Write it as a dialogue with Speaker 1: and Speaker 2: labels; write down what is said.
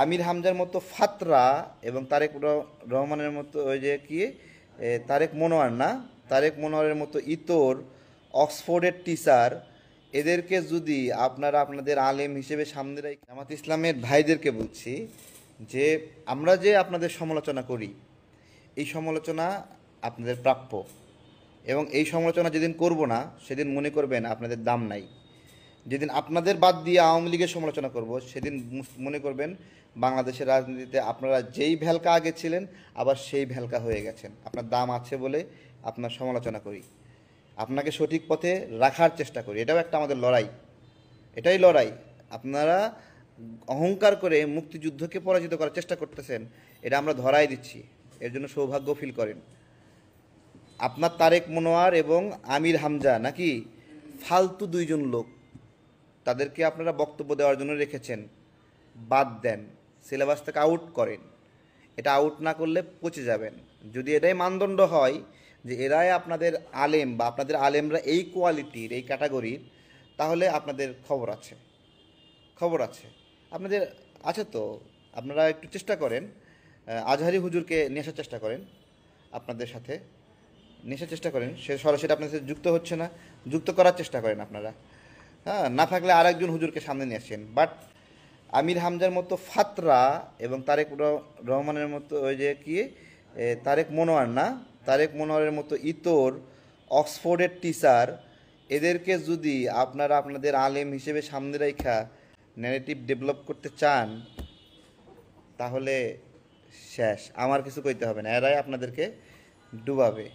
Speaker 1: আমির হামজার মতো ফাতরা এবং তারেক রহমানের মতো ওই যে কি তারেক মনোয়ার না, তারেক মনোয়ারের মতো ইতর অক্সফোর্ডের টিচার, এদেরকে যদি আপনারা আপনাদের আলেম হিসেবে সামনে রাখি, জামাত ইসলামের ভাইদেরকে বলছি যে আমরা যে আপনাদের সমালোচনা করি, এই সমালোচনা আপনাদের প্রাপ্য, এবং এই সমালোচনা যেদিন করব না সেদিন মনে করবেন আপনাদের দাম নাই। যেদিন আপনাদের বাদ দিয়ে আওয়ামী লীগের সমালোচনা করব সেদিন মনে করবেন বাংলাদেশের রাজনীতিতে আপনারা যেই ভ্যালকা আগে ছিলেন আবার সেই ভ্যালকা হয়ে গেছেন। আপনার দাম আছে বলে আপনার সমালোচনা করি, আপনাকে সঠিক পথে রাখার চেষ্টা করি, এটাও একটা আমাদের লড়াই, এটাই লড়াই। আপনারা অহংকার করে মুক্তিযুদ্ধকে পরাজিত করার চেষ্টা করতেছেন, এটা আমরা ধরাই দিচ্ছি, এর জন্য সৌভাগ্য ফিল করেন। আপনার তারেক মনোয়ার এবং আমির হামজা নাকি ফালতু দুইজন লোক, তাদেরকে আপনারা বক্তব্য দেওয়ার জন্য রেখেছেন, বাদ দেন, সিলেবাস থেকে আউট করেন। এটা আউট না করলে পচে যাবেন। যদি এটাই মানদণ্ড হয় যে এরাই আপনাদের আলেম বা আপনাদের আলেমরা এই কোয়ালিটির এই ক্যাটাগরির, তাহলে আপনাদের খবর আছে, খবর আছে আপনাদের, আছে তো। আপনারা একটু চেষ্টা করেন, আজহারি হুজুরকে নিয়ে আসার চেষ্টা করেন, আপনাদের সাথে নিয়ে আসার চেষ্টা করেন। সে সরাসরি আপনাদের সাথে যুক্ত হচ্ছে না, যুক্ত করার চেষ্টা করেন আপনারা। হ্যাঁ, না থাকলে আরেকজন হুজুরকে সামনে নিয়ে আসেন। বাট আমির হামজার মতো ফাতরা এবং তারেক রহমানের মতো ওই যে কি তারেক মনোয়ার না, তারেক মনোয়ারের মতো ইতর অক্সফোর্ডের টিচার, এদেরকে যদি আপনারা আপনাদের আলেম হিসেবে সামনে রাখা ন্যারেটিভ ডেভেলপ করতে চান, তাহলে শেষ, আমার কিছু কইতে হবে না, এরাই আপনাদেরকে ডুবাবে।